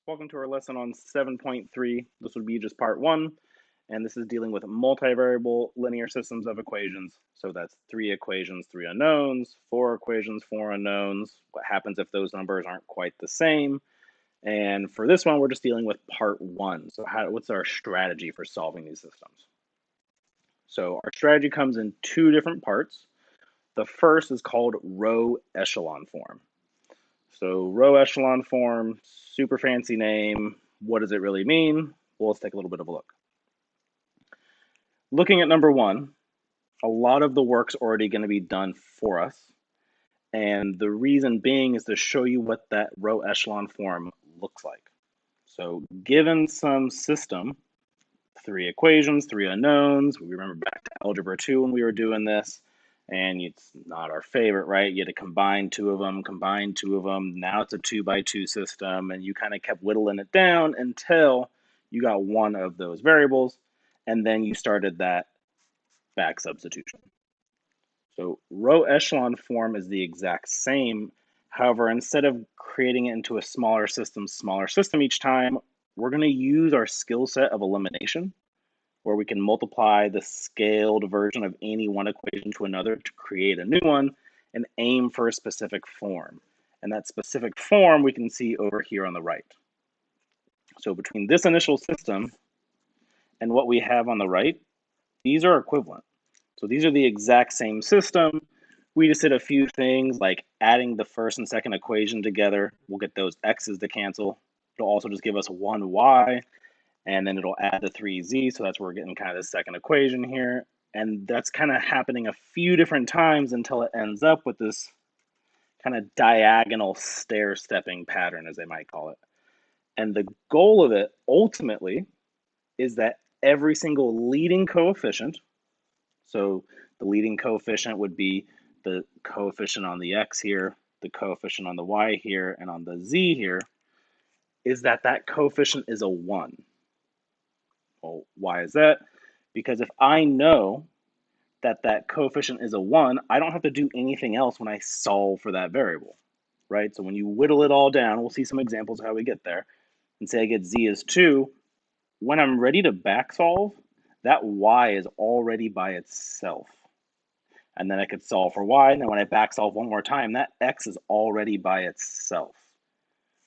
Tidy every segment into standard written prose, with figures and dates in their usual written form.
Welcome to our lesson on 7.3. This would be just part one, and this is dealing with multivariable linear systems of equations. So that's 3 equations, 3 unknowns, 4 equations, 4 unknowns. What happens if those numbers aren't quite the same? And for this one, we're just dealing with part one. So what's our strategy for solving these systems? So our strategy comes in 2 different parts. The first is called row echelon form. So row echelon form, super fancy name. What does it really mean? Well, let's take a little bit of a look. Looking at number one, a lot of the work's already going to be done for us. And the reason being is to show you what that row echelon form looks like. So given some system, 3 equations, 3 unknowns, we remember back to algebra 2 when we were doing this, and it's not our favorite, right? You had to combine two of them. Now it's a 2x2 system, and you kind of kept whittling it down until you got one of those variables, and then you started that back substitution. So row echelon form is the exact same. However, instead of creating it into a smaller system each time, we're going to use our skill set of elimination, where we can multiply the scaled version of any one equation to another to create a new one and aim for a specific form. And that specific form we can see over here on the right. So between this initial system and what we have on the right, these are equivalent. So these are the exact same system. We just did a few things like adding the first and second equation together. We'll get those x's to cancel. It'll also just give us one y, and then it'll add the 3z, so that's where we're getting kind of the second equation here. And that's kind of happening a few different times until it ends up with this kind of diagonal stair-stepping pattern, as they might call it. And the goal of it, ultimately, is that every single leading coefficient, so the leading coefficient would be the coefficient on the x here, the coefficient on the y here, and on the z here, is that that coefficient is a 1. Well, why is that? Because if I know that that coefficient is a 1, I don't have to do anything else when I solve for that variable, right? So when you whittle it all down, we'll see some examples of how we get there, and say I get z is 2, when I'm ready to back solve, that y is already by itself. And then I could solve for y, and then when I back solve one more time, that x is already by itself.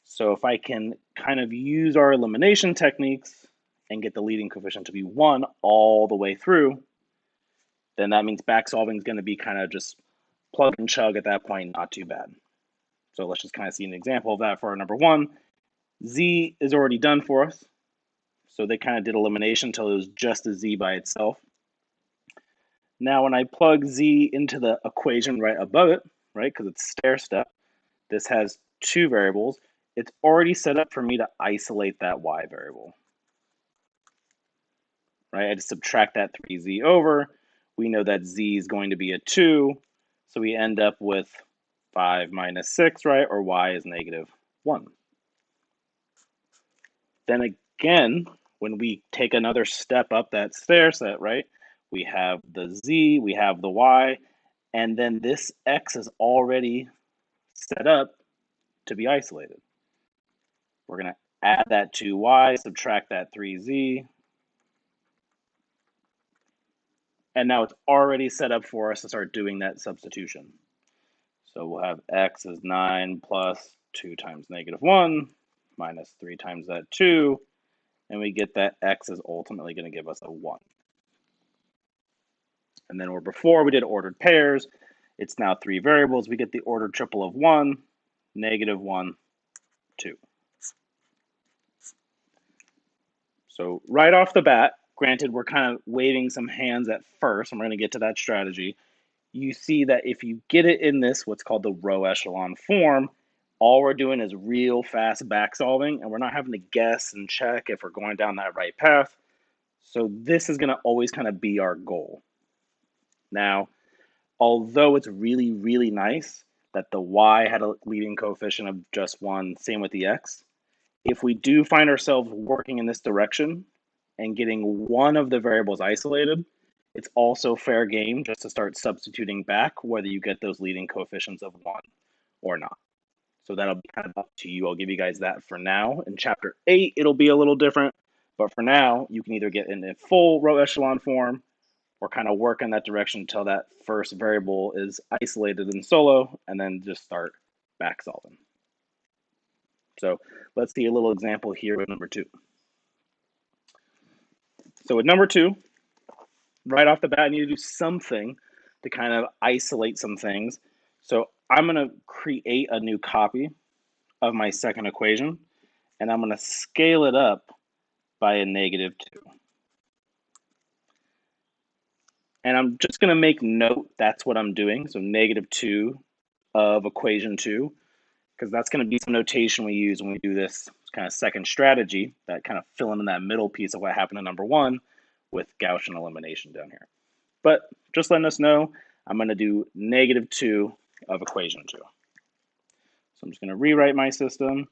So if I can kind of use our elimination techniques and get the leading coefficient to be 1 all the way through, then that means back solving is going to be kind of just plug and chug at that point, not too bad. So let's just kind of see an example of that for our number one. Z is already done for us. So they kind of did elimination until it was just a z by itself. Now when I plug z into the equation right above it, right, because it's stair step, this has 2 variables. It's already set up for me to isolate that y variable. Right, I just subtract that 3z over. We know that z is going to be a 2, so we end up with 5 minus 6, right, or y is negative 1. Then again, when we take another step up that stair set, right, we have the z, we have the y, and then this x is already set up to be isolated. We're going to add that 2y, subtract that 3z, and now it's already set up for us to start doing that substitution. So we'll have x is 9 plus 2 times negative 1 minus 3 times that 2, and we get that x is ultimately going to give us a 1. And then where before we did ordered pairs, it's now 3 variables. We get the ordered triple of 1, negative 1, 2. So right off the bat, granted we're kind of waving some hands at first, and we're going to get to that strategy, you see that if you get it in this, what's called the row echelon form, all we're doing is real fast back solving, and we're not having to guess and check if we're going down that right path. So this is going to always kind of be our goal. Now, although it's really, really nice that the y had a leading coefficient of just 1, same with the x, if we do find ourselves working in this direction and getting one of the variables isolated, it's also fair game just to start substituting back whether you get those leading coefficients of 1 or not. So that'll be kind of up to you. I'll give you guys that for now. In chapter 8, it'll be a little different. But for now, you can either get in a full row echelon form or kind of work in that direction until that first variable is isolated in solo, and then just start back solving. So let's see a little example here with number 2. So with number 2, right off the bat, I need to do something to kind of isolate some things. So I'm going to create a new copy of my second equation, and I'm going to scale it up by a -2. And I'm just going to make note that's what I'm doing. So -2 of equation 2, because that's going to be some notation we use when we do this kind of second strategy, that kind of filling in that middle piece of what happened in number 1 with Gaussian elimination down here. But just letting us know, I'm going to do -2 of equation 2. So I'm just going to rewrite my system.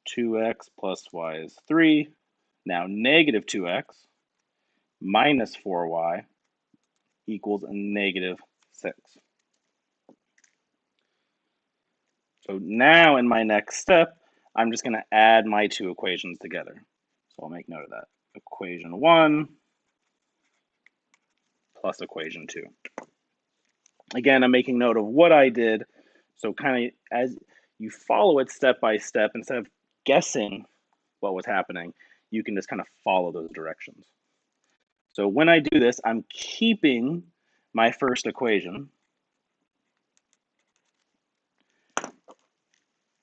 2x plus y is 3. Now -2x minus 4y equals a -6. So now in my next step, I'm just going to add my 2 equations together. So I'll make note of that. Equation 1 plus equation 2. Again, I'm making note of what I did. So kind of as you follow it step by step, instead of guessing what was happening, you can just kind of follow those directions. So when I do this, I'm keeping my first equation.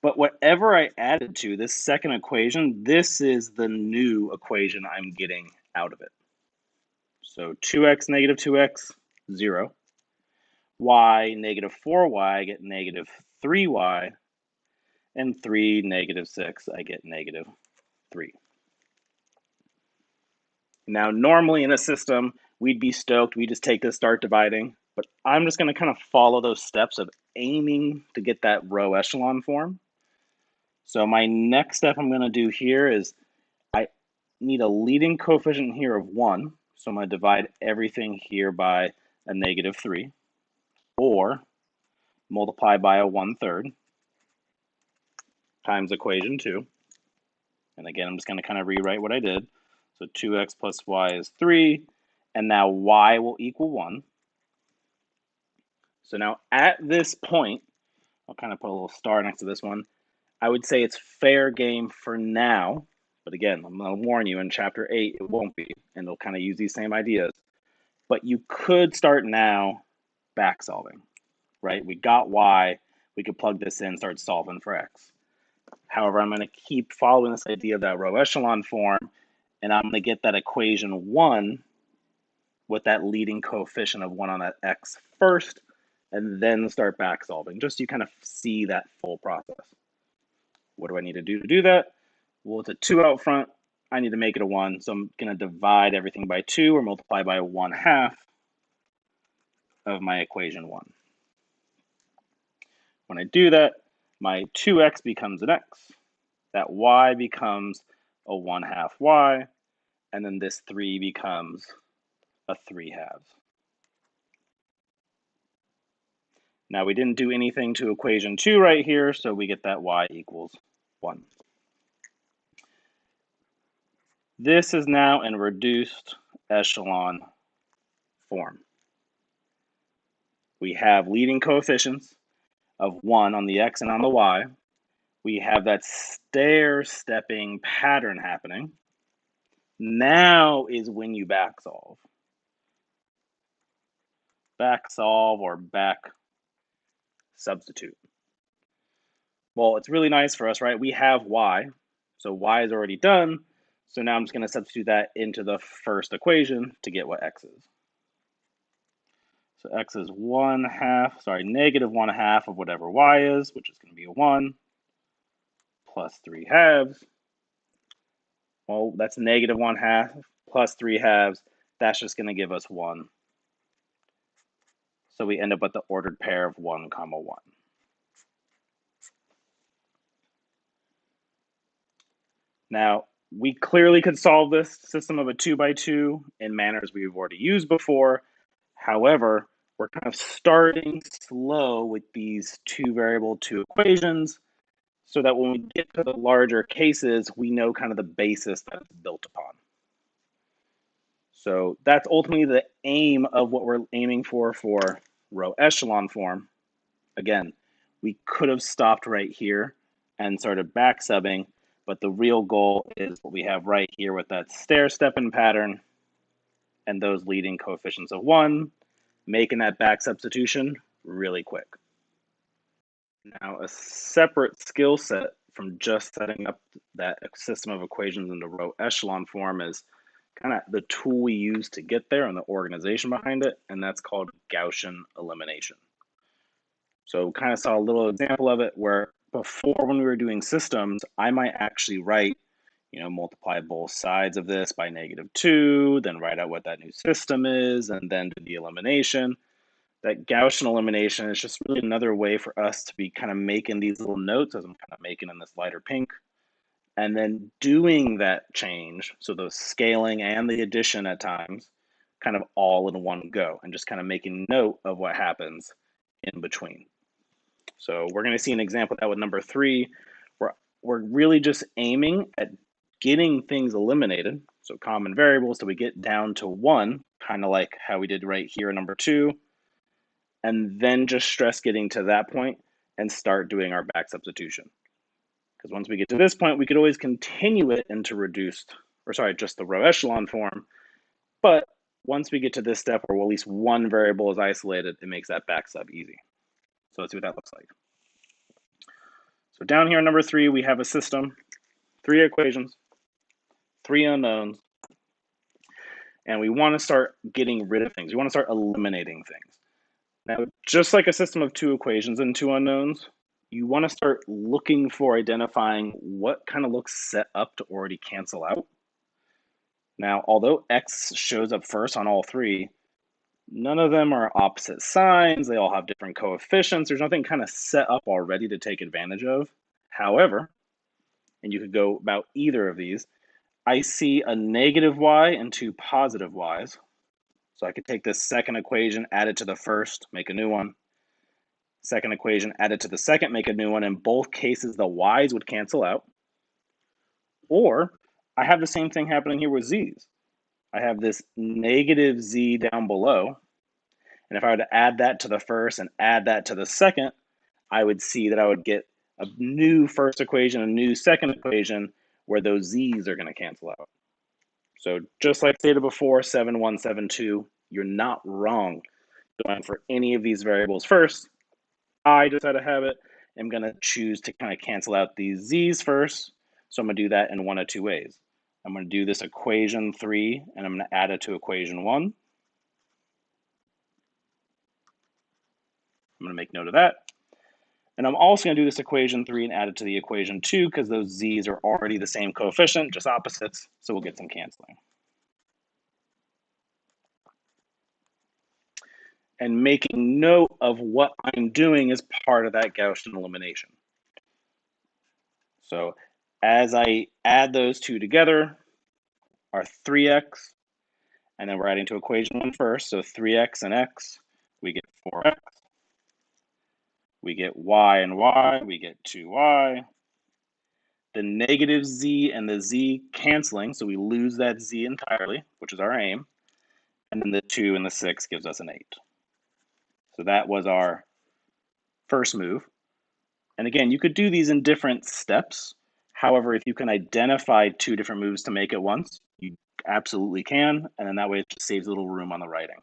But whatever I added to this second equation, this is the new equation I'm getting out of it. So 2x -2x, 0. Y -4y, I get -3y. And 3 -6, I get -3. Now, normally in a system, we'd be stoked. We just take this, start dividing. But I'm just going to kind of follow those steps of aiming to get that row echelon form. So my next step I'm going to do here is I need a leading coefficient here of 1. So I'm going to divide everything here by a -3, or multiply by a 1/3 times equation 2. And again, I'm just going to kind of rewrite what I did. So 2x plus y is 3, and now y will equal 1. So now at this point, I'll kind of put a little star next to this one. I would say it's fair game for now. But again, I'm going to warn you, in chapter 8, it won't be, and they'll kind of use these same ideas. But you could start now back solving, right? We got y, we could plug this in, start solving for x. However, I'm going to keep following this idea of that row echelon form, and I'm going to get that equation 1 with that leading coefficient of 1 on that x first, and then start back solving, just so you kind of see that full process. What do I need to do that? Well, it's a 2 out front. I need to make it a 1, so I'm going to divide everything by 2 or multiply by 1/2 of my equation 1. When I do that, my 2x becomes an x. That y becomes a 1/2 y, and then this 3 becomes a 3/2. Now we didn't do anything to equation 2 right here, so we get that y equals 1. This is now in reduced echelon form. We have leading coefficients of 1 on the x and on the y. We have that stair-stepping pattern happening. Now is when you back solve. Back solve or back substitute. Well, it's really nice for us, right? We have y, so y is already done. So now I'm just going to substitute that into the first equation to get what x is. So x is -1/2 of whatever y is, which is going to be a 1, plus 3/2. Well, that's -1/2 plus 3/2. That's just going to give us 1. So we end up with the ordered pair of 1, 1. Now, we clearly could solve this system of a 2x2 in manners we've already used before. However, we're kind of starting slow with these 2 variable 2 equations, so that when we get to the larger cases, we know kind of the basis that it's built upon. So that's ultimately the aim of what we're aiming for row echelon form. Again, we could have stopped right here and started back subbing, but the real goal is what we have right here with that stair stepping pattern and those leading coefficients of 1, making that back substitution really quick. Now, a separate skill set from just setting up that system of equations into row echelon form is kind of the tool we use to get there and the organization behind it, and that's called Gaussian elimination. So kind of saw a little example of it where before, when we were doing systems, I might actually write, multiply both sides of this by -2, then write out what that new system is, and then do the elimination. That Gaussian elimination is just really another way for us to be kind of making these little notes, as I'm kind of making in this lighter pink, and then doing that change, so the scaling and the addition at times, kind of all in one go, and just kind of making note of what happens in between. So we're going to see an example of that with number 3, where we're really just aiming at getting things eliminated, so common variables, till we get down to 1, kind of like how we did right here in number 2, and then just stress getting to that point and start doing our back substitution. Because once we get to this point, we could always continue it into just the row echelon form. But once we get to this step where at least one variable is isolated, it makes that back sub easy. So let's see what that looks like. So down here in number 3, we have a system, 3 equations, 3 unknowns, and we want to start getting rid of things. We want to start eliminating things. Now, just like a system of 2 equations and 2 unknowns, you want to start looking for identifying what kind of looks set up to already cancel out. Now, although x shows up first on all 3, none of them are opposite signs. They all have different coefficients. There's nothing kind of set up already to take advantage of. However, and you could go about either of these, I see a negative y and 2 positive y's. So I could take this second equation, add it to the first, make a new one. Second equation, add it to the second, make a new one. In both cases, the y's would cancel out. Or I have the same thing happening here with z's. I have this negative z down below. And if I were to add that to the first and add that to the second, I would see that I would get a new first equation, a new second equation, where those z's are going to cancel out. So just like stated before, 7, 1, 7, 2, you're not wrong going for any of these variables first. I just out of habit am going to choose to kind of cancel out these z's first. So I'm going to do that in one of 2 ways. I'm going to do this equation 3, and I'm going to add it to equation 1. I'm going to make note of that. And I'm also going to do this equation 3 and add it to the equation 2, because those z's are already the same coefficient, just opposites, so we'll get some canceling. And making note of what I'm doing is part of that Gaussian elimination. So as I add those 2 together, our 3x, and then we're adding to equation 1 first, so 3x and x, we get 4x. We get y and y, we get 2y. The negative z and the z canceling, so we lose that z entirely, which is our aim. And then the 2 and the 6 gives us an 8. So that was our first move. And again, you could do these in different steps. However, if you can identify 2 different moves to make it once, you absolutely can. And then that way it just saves a little room on the writing.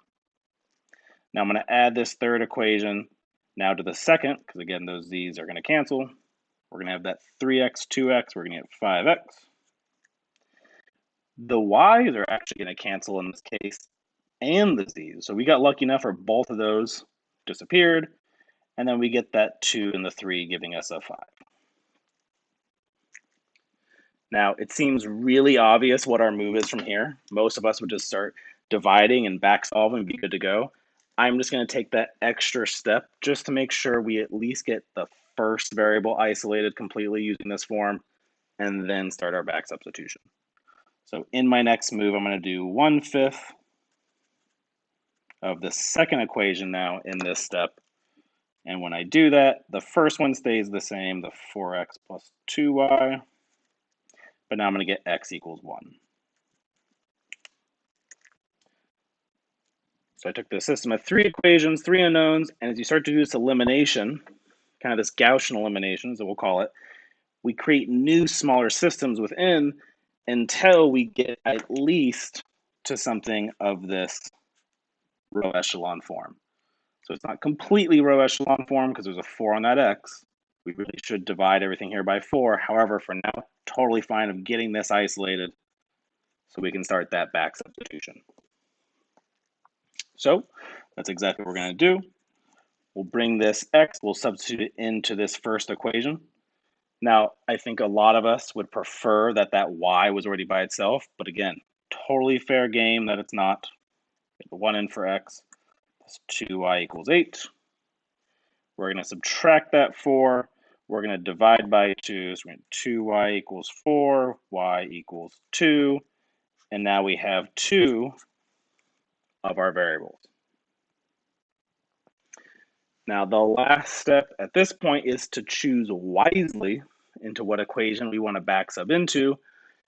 Now I'm going to add this third equation now to the second, because again, those z's are going to cancel. We're going to have that 3x, 2x, we're going to get 5x. The y's are actually going to cancel in this case, and the z's. So we got lucky enough where both of those disappeared, and then we get that 2 and the 3 giving us a 5. Now, it seems really obvious what our move is from here. Most of us would just start dividing and back solving and be good to go. I'm just going to take that extra step just to make sure we at least get the first variable isolated completely using this form, and then start our back substitution. So in my next move, I'm going to do 1/5 of the second equation now in this step, And when I do that, the first one stays the same, the 4x plus 2y. But now I'm going to get x equals 1. So I took the system of 3 equations, 3 unknowns, and as you start to do this elimination, kind of this Gaussian elimination, as we'll call it, we create new smaller systems within until we get at least to something of this row echelon form. So it's not completely row echelon form because there's a 4 on that x. We really should divide everything here by 4. However, for now, totally fine of getting this isolated so we can start that back substitution. So that's exactly what we're going to do. We'll bring this x, we'll substitute it into this first equation. Now, I think a lot of us would prefer that that y was already by itself, but again, totally fair game that it's not. Get the 1 in for x, plus 2y equals 8. We're going to subtract that 4. We're going to divide by 2, so we're going to 2y equals 4, y equals 2, and now we have 2 of our variables. Now, the last step at this point is to choose wisely into what equation we want to back sub into.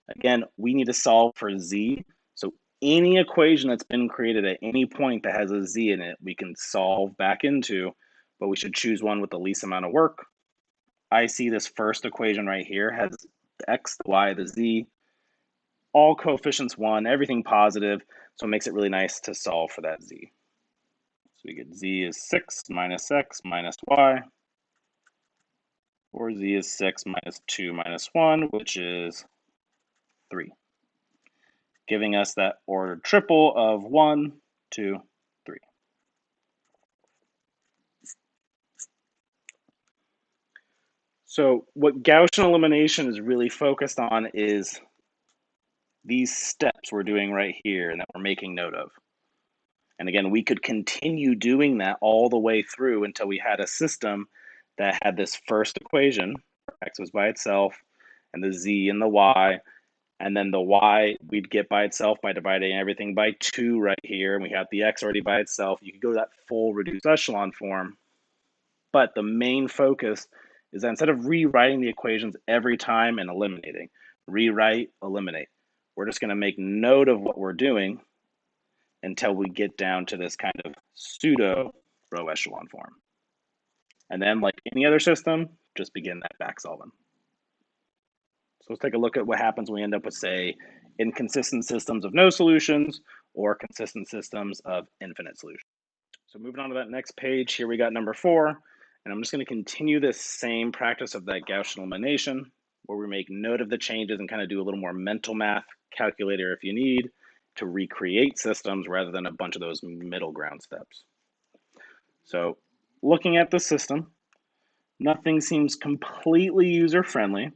Again, we need to solve for z. So any equation that's been created at any point that has a z in it, we can solve back into, but we should choose one with the least amount of work. I see this first equation right here has the x, the y, the z, all coefficients 1, everything positive, so it makes it really nice to solve for that z. So we get z is 6 minus x minus y, or z is 6 minus 2 minus 1, which is 3, giving us that ordered triple of 1, 2, 3. So what Gaussian elimination is really focused on is these steps we're doing right here and that we're making note of. And again, we could continue doing that all the way through until we had a system that had this first equation, x was by itself, and the z and the y, and then the y we'd get by itself by dividing everything by 2 right here, and we have the x already by itself. You could go to that full reduced echelon form, but the main focus is that instead of rewriting the equations every time and eliminating, rewrite, eliminate. We're just going to make note of what we're doing until we get down to this kind of pseudo row echelon form. And then, like any other system, just begin that back solving. So let's take a look at what happens when we end up with, say, inconsistent systems of no solutions or consistent systems of infinite solutions. So moving on to that next page, here we got number 4, and I'm just going to continue this same practice of that Gaussian elimination, where we make note of the changes and kind of do a little more mental math, calculator if you need, to recreate systems rather than a bunch of those middle ground steps. So looking at the system, nothing seems completely user-friendly,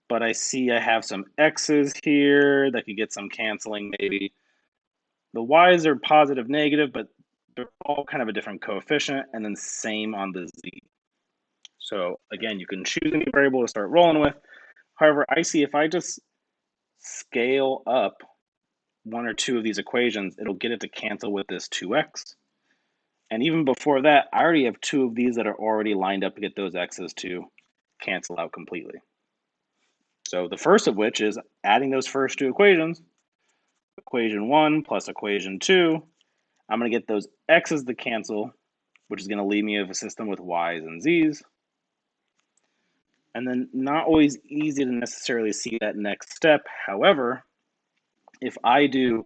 but I see I have some x's here that could get some canceling maybe. The y's are positive, negative, but they're all kind of a different coefficient, and then same on the z. So again, you can choose any variable to start rolling with. However, I see if I just scale up 1 or 2 of these equations, it'll get it to cancel with this 2x. And even before that, I already have 2 of these that are already lined up to get those x's to cancel out completely. So the first of which is adding those first 2 equations, equation 1 plus equation 2. I'm going to get those x's to cancel, which is going to leave me with a system with y's and z's. And then not always easy to necessarily see that next step. However, if I do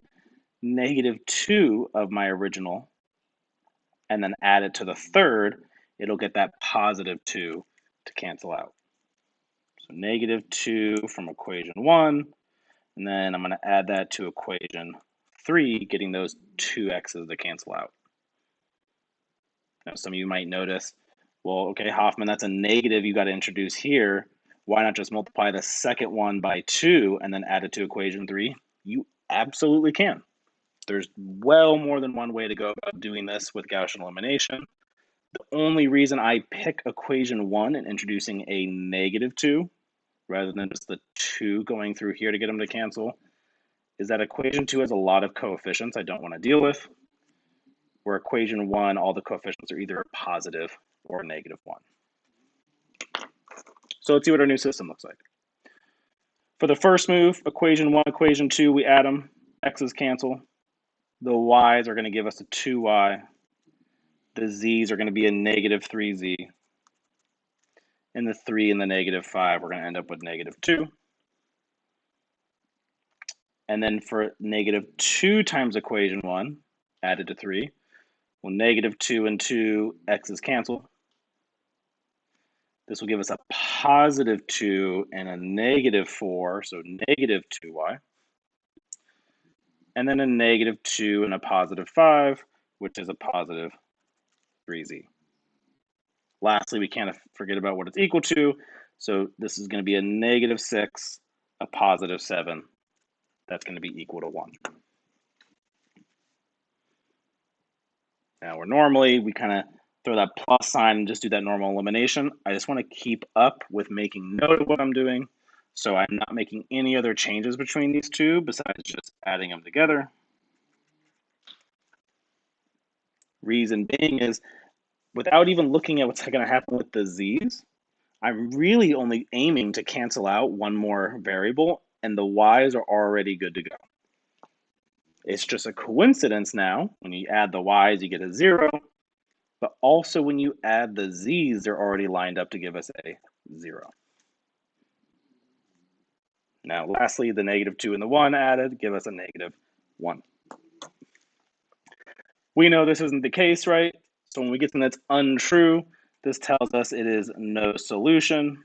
-2 of my original and then add it to the third, it'll get that +2 to cancel out. So -2 from equation 1, and then I'm going to add that to equation 3, getting those 2 x's to cancel out. Now, some of you might notice, well, okay, Hoffman, that's a negative you got to introduce here. Why not just multiply the second one by 2 and then add it to equation 3? You absolutely can. There's well more than one way to go about doing this with Gaussian elimination. The only reason I pick equation 1 and introducing a -2 rather than just the 2 going through here to get them to cancel is that equation 2 has a lot of coefficients I don't want to deal with, where equation 1, all the coefficients are either positive or -1. So let's see what our new system looks like. For the first move, equation 1, equation 2, we add them. X's cancel. The y's are going to give us a 2y. The z's are going to be a -3z. And the 3 and the -5, we're going to end up with -2. And then for -2 times equation 1, added to 3, well, -2 and 2, x's cancel. This will give us a +2 and a -4, so -2y. And then a -2 and a +5, which is a +3z. Lastly, we can't forget about what it's equal to. So this is going to be a -6, a +7. That's going to be equal to 1. Now, we kind of throw that plus sign and just do that normal elimination. I just want to keep up with making note of what I'm doing. So I'm not making any other changes between these two besides just adding them together. Reason being is, without even looking at what's going to happen with the z's, I'm really only aiming to cancel out one more variable, and the y's are already good to go. It's just a coincidence now, when you add the y's, you get a 0, but also when you add the z's, they're already lined up to give us a 0. Now, lastly, the -2 and the 1 added give us a -1. We know this isn't the case, right? So when we get something that's untrue, this tells us it is no solution.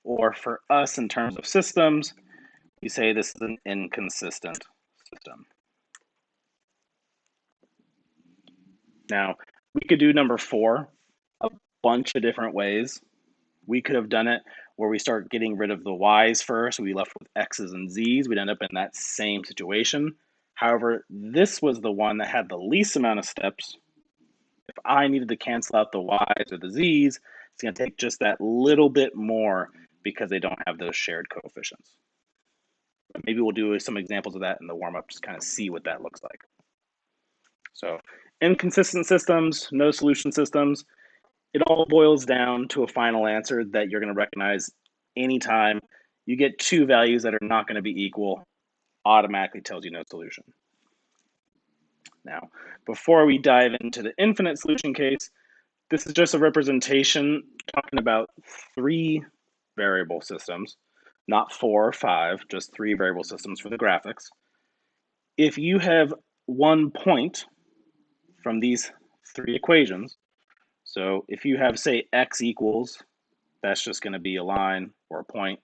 Or for us, in terms of systems, we say this is an inconsistent system. Now, we could do number 4 a bunch of different ways. We could have done it where we start getting rid of the y's first. We left with x's and z's. We'd end up in that same situation. However, this was the one that had the least amount of steps. If I needed to cancel out the y's or the z's, it's going to take just that little bit more because they don't have those shared coefficients. But maybe we'll do some examples of that in the warm-up, just kind of see what that looks like. So inconsistent systems, no solution systems, it all boils down to a final answer that you're going to recognize anytime you get two values that are not going to be equal, automatically tells you no solution. Now, before we dive into the infinite solution case, this is just a representation talking about 3 variable systems, not 4 or 5, just 3 variable systems for the graphics. If you have one point from these 3 equations, so if you have, say, x equals, that's just going to be a line or a point.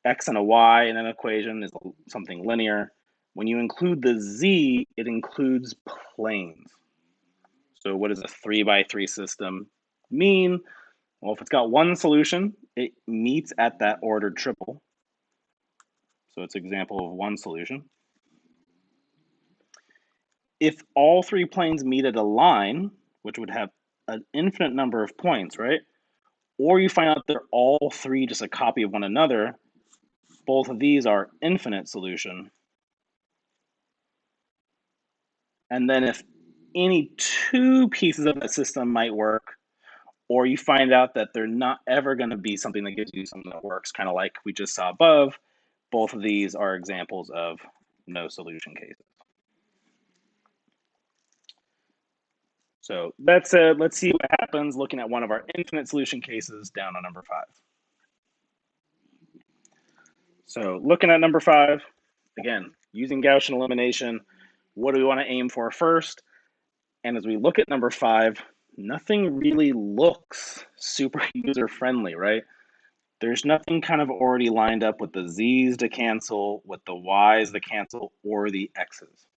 X and a y in an equation is something linear. When you include the z, it includes planes. So what does a 3x3 system mean? Well, if it's got one solution, it meets at that ordered triple. So it's an example of one solution. If all 3 planes meet at a line, which would have an infinite number of points, right? Or you find out they're all 3 just a copy of one another, both of these are infinite solution. And then if any 2 pieces of that system might work, or you find out that they're not ever going to be something that gives you something that works, kind of like we just saw above, both of these are examples of no solution cases. So that said, let's see what happens looking at one of our infinite solution cases down on number 5. So looking at number 5, again, using Gaussian elimination, what do we want to aim for first? And as we look at number 5, nothing really looks super user-friendly, right? There's nothing kind of already lined up with the z's to cancel, with the y's to cancel, or the x's.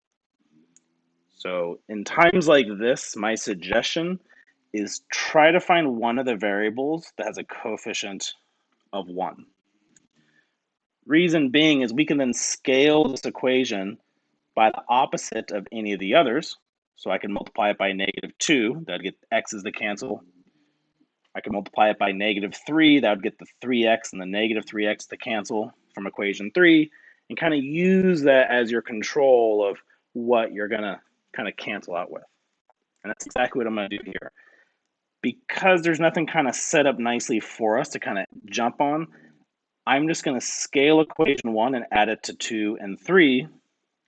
So in times like this, my suggestion is try to find one of the variables that has a coefficient of 1. Reason being is we can then scale this equation by the opposite of any of the others. So I can multiply it by -2, that'd get x's to cancel. I can multiply it by -3, that would get the 3x and the -3x to cancel from equation 3, and kind of use that as your control of what you're going to kind of cancel out with. And that's exactly what I'm going to do here. because there's nothing kind of set up nicely for us to kind of jump on, I'm just going to scale equation 1 and add it to 2 and 3,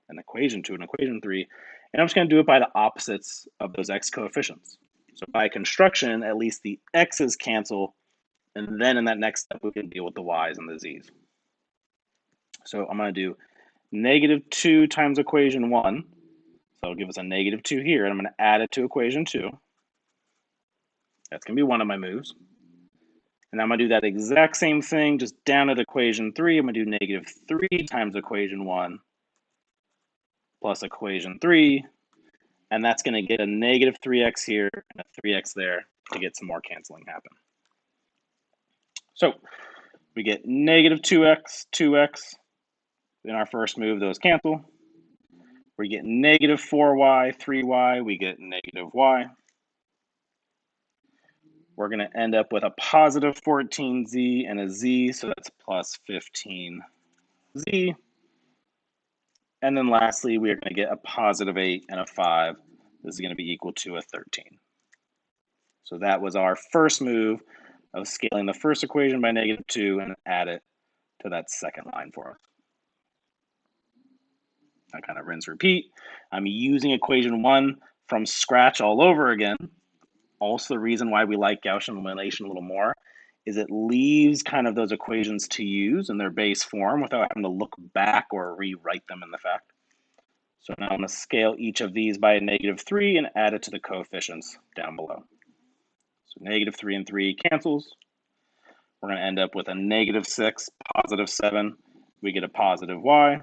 and equation 2 and equation 3, and I'm just going to do it by the opposites of those x coefficients. So by construction, at least the x's cancel, and then in that next step, we can deal with the y's and the z's. So I'm going to do -2 times equation 1. So it'll give us a -2 here, and I'm going to add it to equation 2. That's going to be one of my moves. And I'm going to do that exact same thing, just down at equation 3. I'm going to do -3 times equation 1 plus equation 3. And that's going to get a -3x here and a 3x there to get some more canceling happen. So we get -2x, 2x. In our first move, those cancel. We get -4y, 3y. We get -y. We're going to end up with a positive 14z and a z, so that's plus 15z. And then lastly, we are going to get a positive 8 and a 5. This is going to be equal to a 13. So that was our first move of scaling the first equation by -2 and add it to that second line for us. I kind of rinse, repeat. I'm using equation 1 from scratch all over again. Also, the reason why we like Gaussian elimination a little more is it leaves kind of those equations to use in their base form without having to look back or rewrite them in the fact. So now I'm going to scale each of these by a -3 and add it to the coefficients down below. So -3 and 3 cancels. We're going to end up with a -6, positive 7. We get a positive y.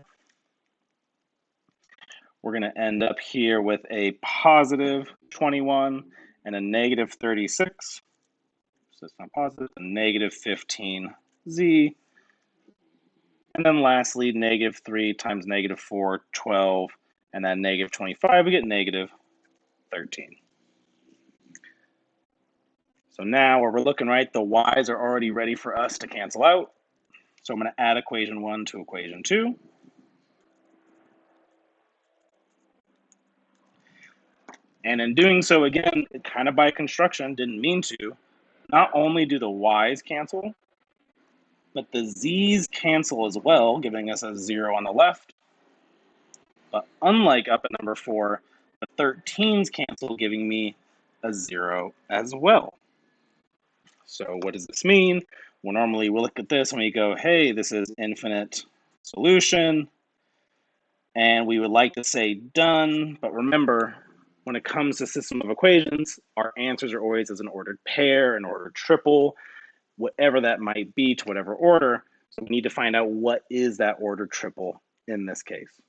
We're going to end up here with a positive 21 and a -36. So it's not positive, a -15z. And then lastly, -3 times -4, 12. And then -25, we get -13. So now where we're looking right, the y's are already ready for us to cancel out. So I'm going to add equation 1 to equation 2. And in doing so, again, kind of by construction, didn't mean to, not only do the y's cancel, but the z's cancel as well, giving us a 0 on the left. But unlike up at number 4, the 13's cancel, giving me a 0 as well. So what does this mean? Well, normally we'll look at this and we go, hey, this is infinite solution. And we would like to say done, but remember, when it comes to system of equations, our answers are always as an ordered pair, an ordered triple, whatever that might be to whatever order. So we need to find out what is that ordered triple in this case.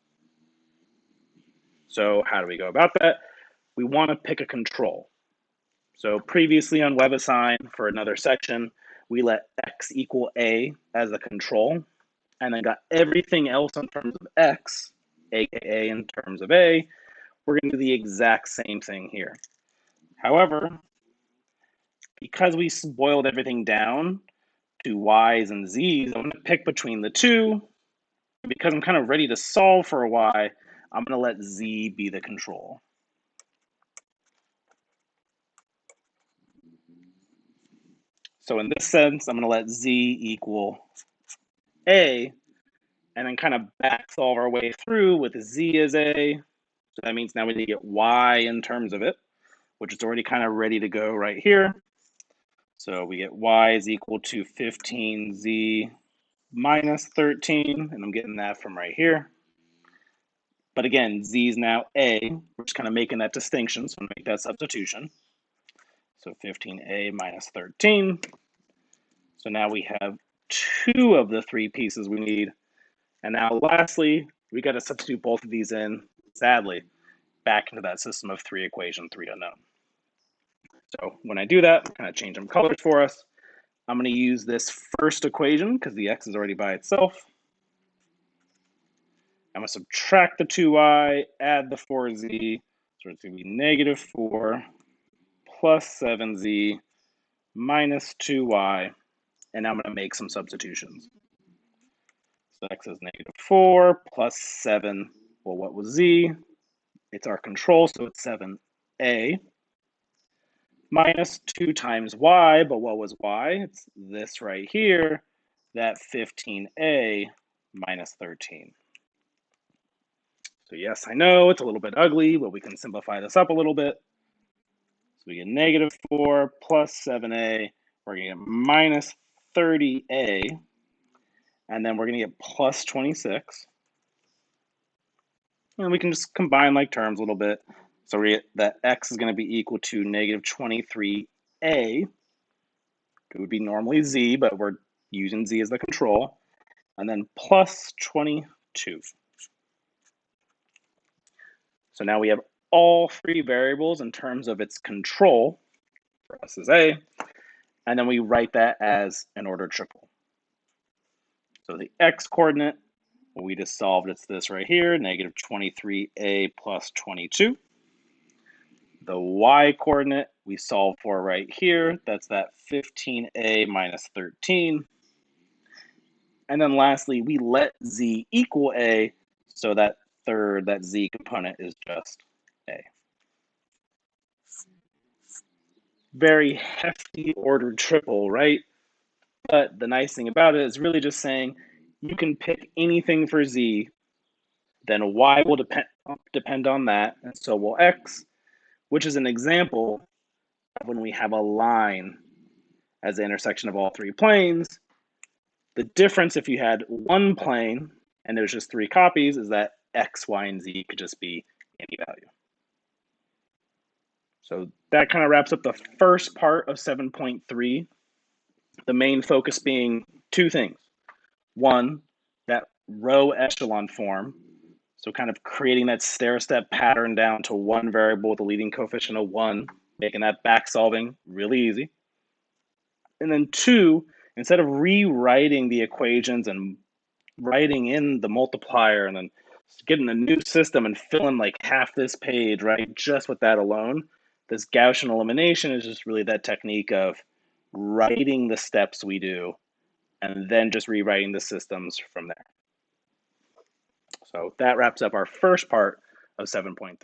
So how do we go about that? We want to pick a control. So previously on WebAssign for another section, we let x equal a as a control, and then got everything else in terms of x, aka in terms of a. We're going to do the exact same thing here. However, because we boiled everything down to y's and z's, I'm going to pick between the two. Because I'm kind of ready to solve for a y, I'm going to let z be the control. So in this sense, I'm going to let z equal a, and then kind of back solve our way through with z as a. So that means now we need to get y in terms of it, which is already kind of ready to go right here. So we get y is equal to 15z minus 13, and I'm getting that from right here. But again, z is now a. We're just kind of making that distinction, so I'm going to make that substitution. So 15a minus 13. So now we have 2 of the 3 pieces we need. And now lastly, we got to substitute both of these in, sadly, back into that system of 3 equation, 3 unknown. So when I do that, kind of change them colors for us. I'm going to use this first equation because the x is already by itself. I'm going to subtract the 2y, add the 4z, so it's going to be -4 plus 7z minus 2y, and I'm going to make some substitutions. So x is -4 plus 7. Well, what was z? It's our control, so it's 7a minus 2 times y, but what was y? It's this right here, that 15a minus 13. So yes, I know it's a little bit ugly, but we can simplify this up a little bit. So we get negative 4 plus 7a, we're going to get minus 30a, and then we're going to get plus 26. And we can just combine like terms a little bit. So we get that x is going to be equal to negative 23a. It would be normally z, but we're using z as the control. And then plus 22. So now we have all three variables in terms of its control. For us is a. And then we write that as an ordered triple. So the x coordinate, we just solved, it's this right here, negative 23a plus 22. The y coordinate we solve for right here, that's that 15a minus 13. And then lastly, we let z equal a, so that third, that z component is just a. Very hefty ordered triple, right? But the nice thing about it is really just saying you can pick anything for z, then y will depend on that, and so will x, which is an example of when we have a line as the intersection of all three planes. The difference if you had one plane and there's just three copies is that x, y, and z could just be any value. So that kind of wraps up the first part of 7.3. The main focus being two things. One, that row echelon form. So kind of creating that stair-step pattern down to one variable with a leading coefficient of 1, making that back solving really easy. And then two, instead of rewriting the equations and writing in the multiplier and then getting a new system and filling like half this page, right, just with that alone, this Gaussian elimination is just really that technique of writing the steps we do and then just rewriting the systems from there. So that wraps up our first part of 7.3.